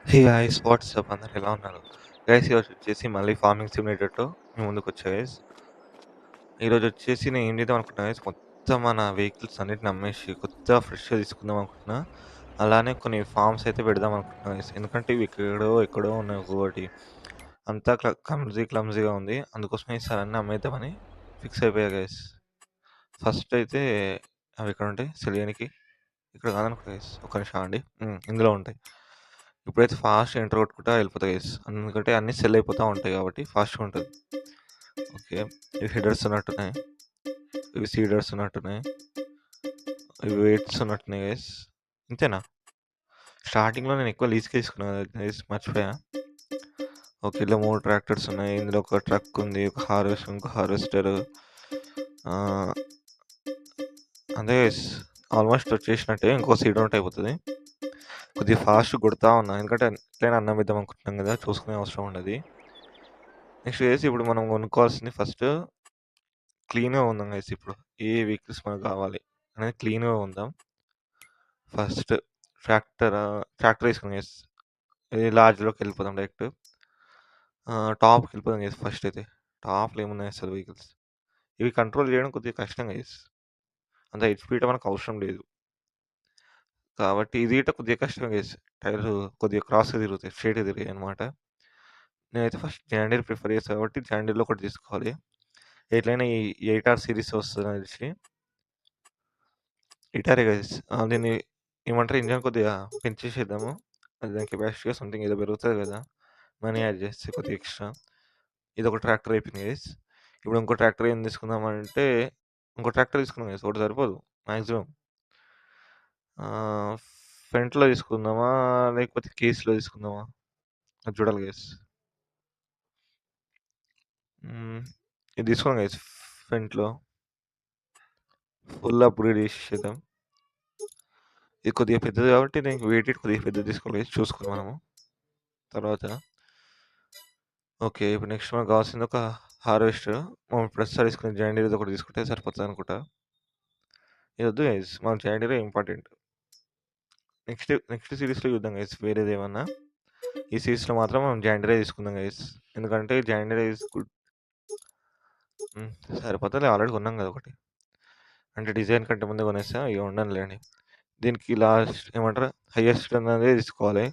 Hey guys WhatsApp అందరు ఎలా ఉన్నారు? గైస్ ఈరోజు వచ్చేసి మళ్ళీ ఫార్మింగ్ సిమ్యులేటర్‌తో మీ ముందుకొచ్చా గైస్. ఈరోజు వచ్చేసి నేను ఏం చేద్దాం అనుకుంటున్నా గైస్, మొత్తం మన వెహికల్స్ అన్నిటిని అమ్మేసి కొత్తగా ఫ్రెష్‌గా తీసుకుందాం అనుకుంటున్నా. అలానే కొన్ని ఫార్మ్స్ అయితే పెడదాం అనుకుంటున్నా గైస్. ఎందుకంటే ఇవి ఎక్కడో ఎక్కడో ఉన్నాయి ఒక్కొక్కటి. అంతా క్లమ్జీగా ఉంది. అందుకోసమే ఈసారి అన్నీ అమ్మేద్దామని ఫిక్స్ అయిపోయా గైస్. ఫస్ట్ అయితే అవి ఎక్కడుంటాయి సెల్ చేయనీకి? ఇక్కడ కాదనుకుంటా గైస్. ఒక్క నిమిషం ఆగండి. ఇందులో ఉంటాయి. ఇప్పుడైతే ఫాస్ట్‌గా ఎంటర్ కొట్టుకుంటా వెళ్ళిపోతా గైస్. ఎందుకంటే అన్నీ సెల్ అయిపోతా ఉంటాయి కాబట్టి ఫాస్ట్‌గా ఉంటది. ఓకే. ఇవి హెడర్స్ ఉన్నట్టున్నాయి. ఇవి సీడర్స్ ఉన్నట్టున్నాయి. ఇవి వెయిట్స్ ఉన్నట్టున్నాయి గైస్. ఇంతేనా? స్టార్టింగ్‌లో నేను ఎక్కువ లీజ్‌కే తీసుకున్నా గైస్, మర్చిపోయా. ఓకే. ఇలా 3 ట్రాక్టర్స్ ఉన్నాయి. ఇందులో ఒక ట్రక్ ఉంది. ఒక ఇంకో హార్వెస్టర్. ఆహ్, అంతే గైస్. ఆల్మోస్ట్ వచ్చేసినట్టే. ఇంకో సీడర్ ఉంటే అయిపోతది. కొద్దిగా ఫాస్ట్‌గా కొడతా ఉన్నా. ఎందుకంటే ఎట్లైనా అన్నం ఇద్దాం అనుకుంటున్నాం కదా! చూసుకునే అవసరం ఉండది. నెక్స్ట్ వచ్చేసి ఇప్పుడు మనం కొనుక్కోవాల్సింది ఫస్ట్ క్లీన్‌గా ఉందాం గైస్ ఇప్పుడు. ఏ వెహికల్స్ మనకు కావాలి అనేది క్లీన్‌గా ఉందాం. ఫస్ట్ ట్రాక్టర్ తీసుకుందాం గైస్. ఇది లార్జ్‌లోకి వెళ్ళిపోదాం డైరెక్ట్. టాప్‌కి వెళ్ళిపోదాం గైస్ ఫస్ట్ అయితే. టాప్‌లో ఏమున్నాయి అసలు వెహికల్స్. ఇవి కంట్రోల్ చేయడం కొద్దిగా కష్టం గైస్. అంత హెచ్‌పీ మనకు అవసరం లేదు. కాబట్టి ఇది గిట్ట కొద్దిగా కష్టం గైస్. టైర్లు కొద్దిగా క్రాస్‌గా తిరుగుతాయి. స్ట్రెయిట్‌గా తిరిగాయనమాట. నేనైతే ఫస్ట్ జాండీర్ ప్రిఫర్ చేస్తా కాబట్టి జాండీర్‌లో ఒకటి తీసుకోవాలి. ఎట్లైనా ఈ 8R సీరీస్ వస్తది నాకు తెలిసి. హిటారే గైస్. దీన్ని ఏమంటారు, ఇంజిన్ కొద్దిగా పెంచేసేద్దాము. అది దాని కెపాసిటీయో సంథింగ్ ఏదో పెరుగుతది కదా! మనీ యాడ్ చేస్తే కొద్దిగా ఎక్స్‌ట్రా. ఇదొక ట్రాక్టర్ అయిపోయింది గైస్. ఇప్పుడు ఇంకో ట్రాక్టర్ ఏం తీసుకుందామంటే, ఇంకో ట్రాక్టర్ తీసుకుందాం గైస్. ఒకటి సరిపోదు మాక్సిమం. ఆహ్, ఫ్రంట్‌లో తీసుకుందామా? లేకపోతే కేస్‌లో తీసుకుందామా? అది చూడాలి గైస్. హ్మ్. ఇది తీసుకుందాం గైస్ ఫ్రంట్‌లో. ఫుల్ అప్‌గ్రేడ్ చేసేసేద్దాం. ఇది కొద్దిగా పెద్దది కాబట్టి దీనికి వెయిటెడ్ కొద్దిగా పెద్దది తీసుకోవాలి గైస్ చూసుకొని మనము తర్వాత. ఓకే. ఇప్పుడు నెక్స్ట్ మనకు కావాల్సింది ఒక హార్వెస్టర్. మనం ప్రతిసారి తీసుకునే జాండీర్‌ది ఒకటి తీసుకుంటే సరిపోతదనుకుంటా. ఇదొద్దు గైస్. మనకు జాండీరే ఇంపార్టెంట్. నెక్స్ట్ సీరీస్‌లో చూద్దాం గైస్ వేరేదేమన్నా. ఈ సీరీస్‌లో మాత్రం మనం జాండీరే తీసుకుందాం గైస్. ఎందుకంటే జాండీరే ఈస్ గుడ్. హ్మ్. సరిపోతదిలే, ఆల్రెడీ కొన్నాం కదా ఒకటి. అంటే డిజైన్ కంటే ముందే కొనేసా. ఇగ ఉండనులేండి. దీనికి లాస్ట్ ఏమంటారు, హైయెస్ట్ అన్నదే తీసుకోవాలి.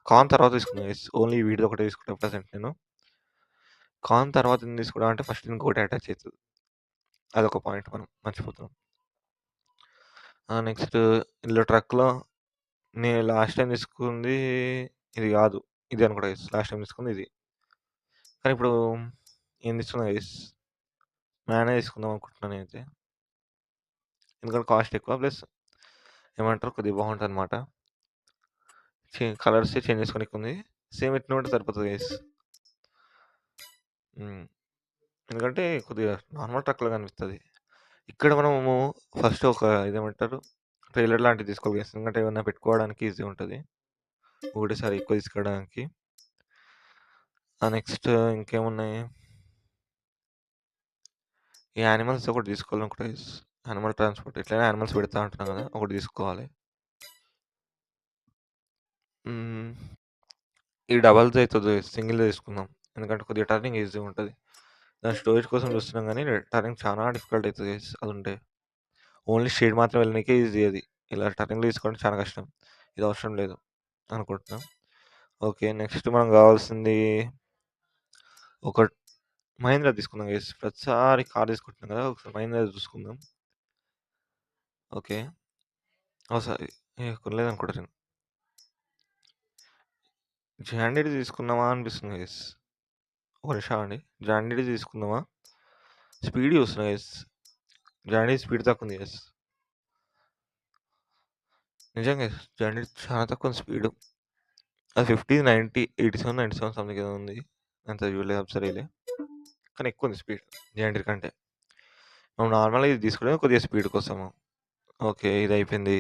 కాన్ తర్వాత తీసుకుందాం గైస్. ఓన్లీ వీడిది ఒకటే తీసుకుంటా ప్రెజెంట్ నేను. కాన్ తర్వాత ఏం తీసుకుందాం అంటే ఫస్ట్ ఇంకోటి అటాచ్ అయితది. అదొక పాయింట్ మనం మర్చిపోతున్నాం. నెక్స్ట్ ఇందులో ట్రక్‌లో నేను లాస్ట్ టైమ్ తీసుకుంది ఇది గాదు. ఇది అనుకుంటా గైస్. లాస్ట్ టైమ్ తీసుకుంది ఇది. కానీ ఇప్పుడు ఏం తీసుకున్నా గైస్, మ్యానే తీసుకుందాం అనుకుంటున్నా నేనైతే. ఎందుకంటే కాస్ట్ ఎక్కువ. ప్లస్ ఏమంటారు, కొద్దిగా బావుంటదనమాట. కలర్సే చేంజ్ చేసుకోనీకుంది. సేమ్ ఇట్నే ఉంటే సరిపోతది గైస్. హ్మ్. ఎందుకంటే కొద్దిగా నార్మల్ ట్రక్‌లాగా అనిపిస్తది. ఇక్కడ మనము ఫస్ట్ ఒక ఇదేమంటారు, ట్రైలర్ లాంటిది తీసుకోవాలి గైస్. ఎందుకంటే ఏమన్నా పెట్టుకోవడానికి ఈజీగా ఉంటది. ఒకటేసారి ఎక్కువ తీసుకెళ్ళడానికి. నెక్స్ట్ ఇంకేమున్నాయి? ఈ యానిమల్స్ ఒకటి తీసుకోవాలనుకుంటా గైస్. యానిమల్ ట్రాన్స్‌పోర్ట్ ఎట్లైనా యానిమల్స్ పెడతా అంటున్నాం గదా! ఒకటి తీసుకోవాలి. హ్మ్. ఈ డబల్‌ది అయితది గైస్. సింగిల్‌దే తీసుకుందాం. ఎందుకంటే కొద్దిగా టర్నింగ్ ఈజీగా ఉంటది. దాని స్టోరేజ్ కోసం చూస్తున్నాం గానీ టర్నింగ్ చానా డిఫికల్ట్ అయితది గైస్ అదుంటే. ఓన్లీ షేడ్ మాత్రం వెళ్ళనీకే ఈజీ అది. ఇలా టర్నింగ్‌లో తీసుకోవడం చాలా కష్టం. ఇది అవసరం లేదు అనుకుంటున్నా. ఓకే. నెక్స్ట్ మనం కావాల్సింది ఒక మహీంద్రా తీసుకుందాం గైస్. ప్రతిసారి కార్ తీసుకుంటున్నాం కదా! ఒకసారి మహీంద్రా చూసుకుందాం. ఓకే. సారీ. కొనలేదనుకుంటా నేను. జాండీది తీసుకుందామా అనిపిస్తుంది గైస్. ఒక నిమిషం ఆగండి. జాండీది తీసుకుందామా? స్పీడ్ చూస్తున్నా గైస్. జాండీ స్పీడ్ తక్కువుంది గైస్. నిజంగా జాండీ చాలా తక్కువుంది స్పీడు. అది 50, 90, 87, 97 సంథింగ్ ఏదో ఉంది. అంత చూడలేదు, అబ్జర్వ్ చేయలే. కానీ ఎక్కువుంది స్పీడ్ జాండీర్ కంటే. మనం నార్మల్‌గా ఇది తీసుకునేది కొద్దిగా స్పీడ్ కోసము. ఓకే. ఇదయిపోయింది.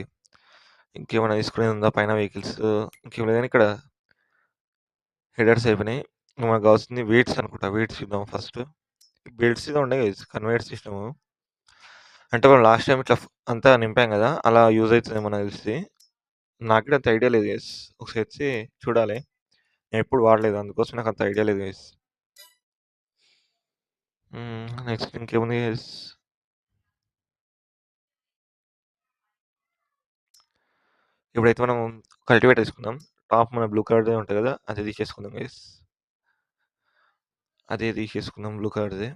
ఇంకేమైనా తీసుకునేది ఉందా పైన వెహికల్స్? ఇంకేం లేదు గానీ ఇక్కడ హెడర్స్ అయిపోయినాయి. మనకు కావాల్సింది వెయిట్స్ అనుకుంటా. వెయిట్స్ చూద్దాం ఫస్ట్. బెల్ట్స్ మీద ఉండే గైస్ కన్వేయర్ సిస్టము. అంటే మనం లాస్ట్ టైమ్ ఇట్లా అంతా నింపాం గదా! అలా యూజ్ అయితదేమో నాకు తెలిసి. నాకు కూడా అంత ఐడియా లేదు గైస్. ఒకసారి వచ్చి చూడాలి. నేనెప్పుడు వాడలేదు. అందుకోసం నాకంత ఐడియా లేదు గైస్. నెక్స్ట్ ఇంకేముంది గైస్? ఇప్పుడైతే మనం కల్టివేటర్ తీసుకుందాం. టాప్ మన బ్లూ కలర్‌దే ఉంటది కదా! అది తీసేసుకుందాం గైస్. అదే తీసేసుకుందాం బ్లూ కలర్‌ది.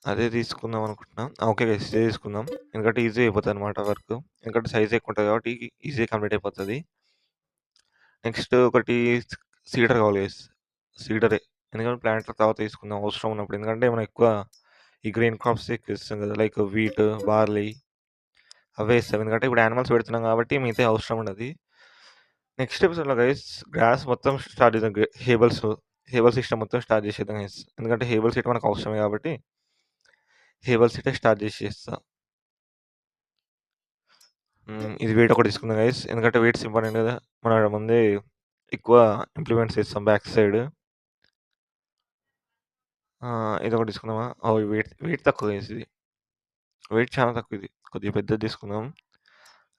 అదే తీసుకుందాం అనుకుంటున్నా. ఓకే గైస్, ఇదే తీసుకుందాం. ఎందుకంటే ఈజీ అయిపోతదనమాట వర్క్. ఎందుకంటే సైజ్ ఎక్కువ ఉంటది కాబట్టి ఈజీగా కంప్లీట్ అయిపోతది. నెక్స్ట్ ఒకటి సీడర్ కావాలి గైస్. సీడరే. ఎందుకంటే ప్లాంట్‌ల తర్వాత తీసుకుందాం అవసరం ఉన్నప్పుడు. ఎందుకంటే మనం ఎక్కువ ఈ గ్రెయిన్ క్రాప్స్ ఎక్కువ ఇస్తాం కదా! లైక్ వీట్, బార్లీ అవే ఇస్తాం. ఎందుకంటే ఇప్పుడు యానిమల్స్ పెడుతున్నాం కాబట్టి మిగతాయి అవసరం ఉండది. నెక్స్ట్ ఎపిసోడ్‌లో గైస్ గ్రాస్ మొత్తం స్టార్ట్ చేద్దాం. హేబల్ సిస్టమ్ మొత్తం స్టార్ట్ చేసేద్దాం గైస్. ఎందుకంటే హేబల్ సీడ్ మనకు అవసరమే కాబట్టి హేబల్ సీడే స్టార్ట్ చేసేస్తా. ఇది వెయిట్ ఒకటి తీసుకుందాం గైస్. ఎందుకంటే వెయిట్స్ ఇంపార్టెంట్ కదా! మనం ముందే ఎక్కువ ఇంప్లిమెంట్స్ చేస్తాం బ్యాక్ సైడ్. ఇదొకటి తీసుకుందామా? ఓహ్! వెయిట్ తక్కువ గైస్ ఇది. వెయిట్ చాలా తక్కువ ఇది. కొద్దిగా పెద్దది తీసుకుందాం.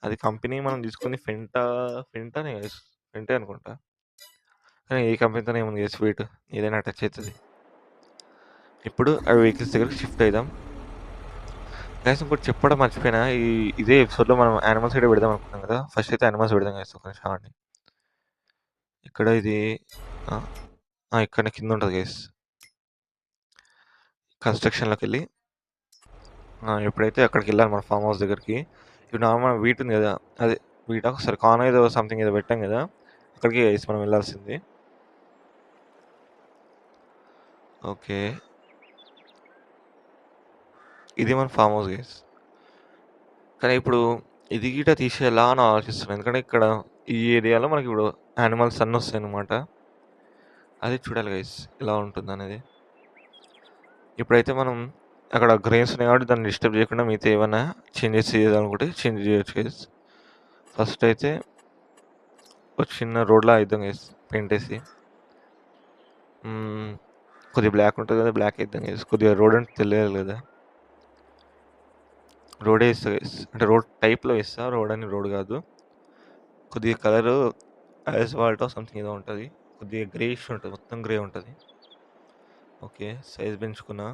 అది కంపెనీ మనం తీసుకుంది ఫెంటానే గైస్. ఫెంటే అనుకుంటా. కానీ ఏ కంపెనీతోనే ఏముంది గైస్ వెయిట్. ఏదైనా టచ్ అయితది. ఇప్పుడు ఆ వెహికల్స్ దగ్గరికి షిఫ్ట్ అయిదాం. గైస్ ఇంకోటి చెప్పడం మర్చిపోయినా. ఇదే ఎపిసోడ్‌లో మనం యానిమల్ సైడే పెడదాం అనుకున్నాం కదా! ఫస్ట్ అయితే యానిమల్స్ పెడదాం గైస్. ఒక నిమిషం ఆగండి. ఇక్కడ ఇది ఆ! ఇక్కడనే కింద ఉంటది గైస్. కన్‌స్ట్రక్షన్‌లోకెళ్ళి ఎప్పుడైతే అక్కడికెళ్ళాలి మన ఫార్మ్ హౌస్ దగ్గరికి. ఇప్పుడు నార్మల్ వీట్ ఉంది కదా! అదే వీటా? సారీ కార్న్ ఏదో సంథింగ్ ఏదో పెట్టాం కదా! అక్కడికే గైస్ మనం వెళ్ళాల్సింది. ఓకే. ఇది మన ఫార్మ్ హౌస్ గైస్. కానీ ఇప్పుడు ఇది గిట్ట తీసేయాలా అని ఆలోచిస్తున్నా. ఎందుకంటే ఇక్కడ ఈ ఏరియాలో మనకిప్పుడు యానిమల్స్ అన్నీ వస్తాయన్నమాట. అది చూడాలి గైస్ ఎలా ఉంటుందనేది. ఇప్పుడైతే మనం అక్కడ గ్రెయిన్స్ ఉన్నాయి కాబట్టి దాన్ని డిస్టర్బ్ చేయకుండా మిగతా ఏమన్నా చేంజెస్ చేయాలనుకుంటే చేంజ్ చేయొచ్చు గైస్. ఫస్ట్ అయితే ఒక చిన్న రోడ్‌లా ఏద్దాం గైస్ పెయింటేసి. కొద్దిగా బ్లాక్ ఉంటది కదా! బ్లాక్ ఏద్దాం గైస్. కొద్దిగా రోడ్ అంటే తెలియాలి కదా! రోడే ఏస్తా గైస్. అంటే రోడ్ టైప్‌లో ఏస్తా. రోడ్ అని రోడ్ కాదు. కొద్దిగా కలరు యాస్ఫాల్టో సంథింగ్ ఏదో ఉంటది. కొద్దిగా గ్రేయిష్ ఉంటది. మొత్తం గ్రే ఉంటది. ఓకే. సైజ్ పెంచుకున్నా.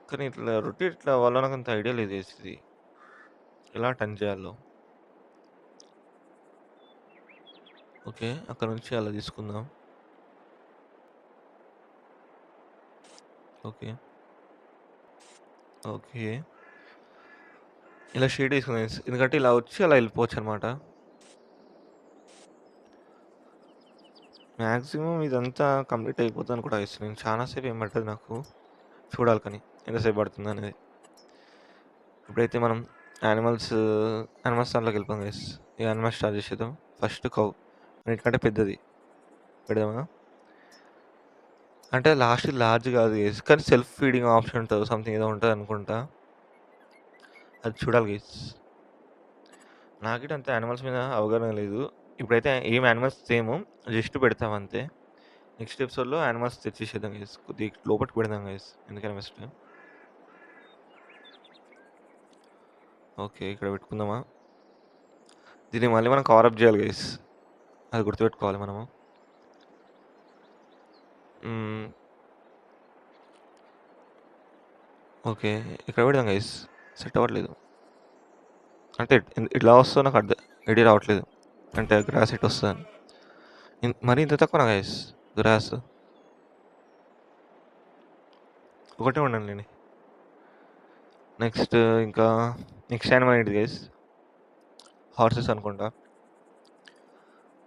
కానీ ఇట్లా రొటేట్ ఇట్లా అవ్వాలో నాకంత ఐడియా లేదు గైస్ ఇది. ఎలా టర్న్ చేయాలో. ఓకే. అక్కడ నుంచి అలా తీసుకుందాం. ఓకే. ఓకే. ఇలా షేడ్ ఏసుకుందాం గైస్. ఎందుకంటే ఇలా వచ్చి అలా వెళ్ళిపోవచ్చనమాట. మాక్సిమం ఇదంతా కంప్లీట్ అయిపోతదని కూడా గైస్. నేను చాలా సేపు ఏం పట్టదు నాకు. చూడాలి కానీ ఎంతసేపు పడుతుందనేది. ఇప్పుడైతే మనం యానిమల్స్ దాంట్లోకి వెళ్ళిపోదాం గైస్. ఈ యానిమల్స్ స్టార్ట్ చేసేద్దాం. First cow. అన్నిటికంటే పెద్దది పెడదామా? అంటే లాస్ట్‌ది లార్జ్ కాదు గైస్. కానీ సెల్ఫ్ ఫీడింగ్ ఆప్షన్ ఉంటది. సంథింగ్ ఏదో ఉంటదనుకుంటా. అది చూడాలి గైస్. నాకిట అంత యానిమల్స్ మీద అవగాహన లేదు. ఇప్పుడైతే ఏం యానిమల్స్ తేము. జస్ట్ పెడతాం అంతే. నెక్స్ట్ ఎపిసోడ్‌లో యానిమల్స్ తెచ్చేసేద్దాం గైస్. కొద్దిగా లోపటికి పెడదాం గైస్. ఎందుకైనా బెస్ట్. ఓకే. ఇక్కడ పెట్టుకుందామా? దీన్ని మళ్ళీ మనం కవర్ అప్ చేయాలి గైస్. అది గుర్తుపెట్టుకోవాలి మనము. హ్మ్. ఓకే. ఇక్కడ పెడదాం గైస్. సెట్ అవ్వట్లేదు. అంటే ఇట్లా వస్తదో నాకు ఐడియా రావట్లేదు. అంటే గ్రాస్ ఎటొస్తదని. మరీ ఇంత తక్కువనా గైస్ గ్రాస్? ఒకటే ఉండండిలెండి. నెక్స్ట్ ఇంకా నెక్స్ట్ యానిమల్ ఏంటిది గైస్? హార్సెస్ అనుకుంటా.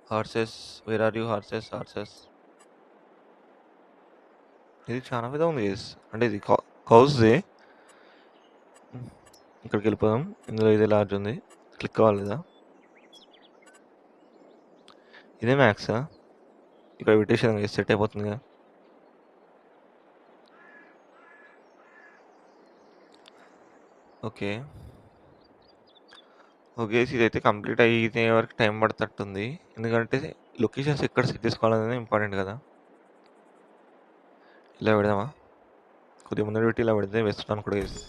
Horses where are you horses. ఇది చాలా పెద్దగా ఉంది గైస్. అంటే ఇది కౌస్‌ది. ఇక్కడికెళ్ళిపోదాం. ఇందులో ఇదే లార్జ్ ఉంది. క్లిక్ అవ్వాలి కదా! ఇదే మ్యాక్సా? ఇక్కడ పెట్టేసేద్దాం గైస్. సెట్ అయిపోతుందిగా. ఓకే. ఓకే. ఇదైతే కంప్లీట్ అయ్యే వరకు టైం పడతట్టుంది. ఎందుకంటే లొకేషన్స్ ఎక్కడ సెట్ చేసుకోవాలనేది ఇంపార్టెంట్ కదా! ఇలా పెడదామా? కొద్దిగా ముందర పెట్టి ఇలా పెడితే బెస్ట్ అనుకుంటా గైస్.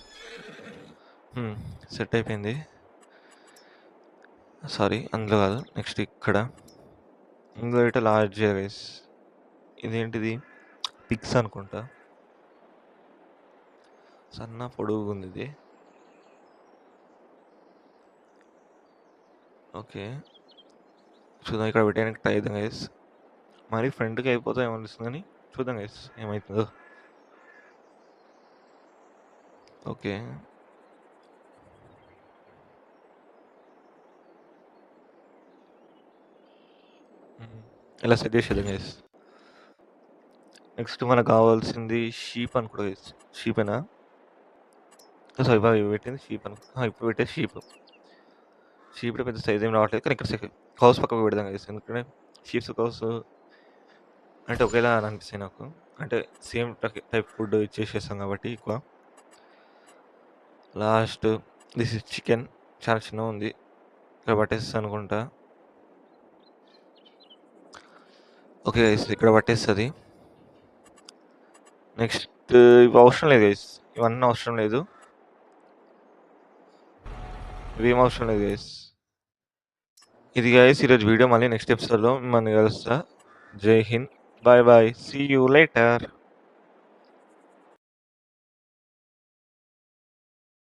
సెట్ అయిపోయింది. సారీ అందులో కాదు. నెక్స్ట్ ఇక్కడ. ఇందులో ఇట్లా లార్జ్ గైస్. ఇదేంటిది? పిక్స్ అనుకుంటా. సన్న పొడుగుంది ఇది. ఓకే. చూద్దాం ఇక్కడ పెట్టడానికి ట్రై చేద్దాం గైస్. మరి ఫ్రంట్‌కి అయిపోతే ఏమనిపిస్తుంది కానీ చూద్దాం గైస్ ఏమైతుందో. ఓకే. ఇలా సెట్ చేసేద్దాం గైస్. నెక్స్ట్ మనకు కావాల్సింది షీప్ అనుకుంటా గైస్. షీపేనా? సారీ ఇవి పెట్టింది షీప్ ఇప్పుడు పెట్టేది షీప్. షీప్‌లో పెద్ద సైజ్ ఏం రావట్లేదు కానీ ఇక్కడ కౌస్ పక్కకు పెడదాం గైస్. ఎందుకంటే షీప్స్, కౌస్ అంటే ఒకేలా అనిపిస్తాయి నాకు. అంటే సేమ్ టైప్ ఫుడ్ ఇచ్చేసేస్తాం కాబట్టి ఎక్కువ. Last this is chicken. చాలా చిన్నగా ఉంది. ఇక్కడ పట్టేస్తుంది అనుకుంటా. ఓకే గైస్ ఇక్కడ పట్టేస్తుంది. నెక్స్ట్ ఇవి అవసరం లేదు గైస్. ఇవన్నీ అవసరం లేదు. ఇవేం అవసరం లేదు గైస్. ఇది గైస్ ఈరోజు వీడియో. మళ్ళీ నెక్స్ట్ ఎపిసోడ్లో మిమ్మల్ని కలుస్తా. Jai Hind. Bye bye. See you later.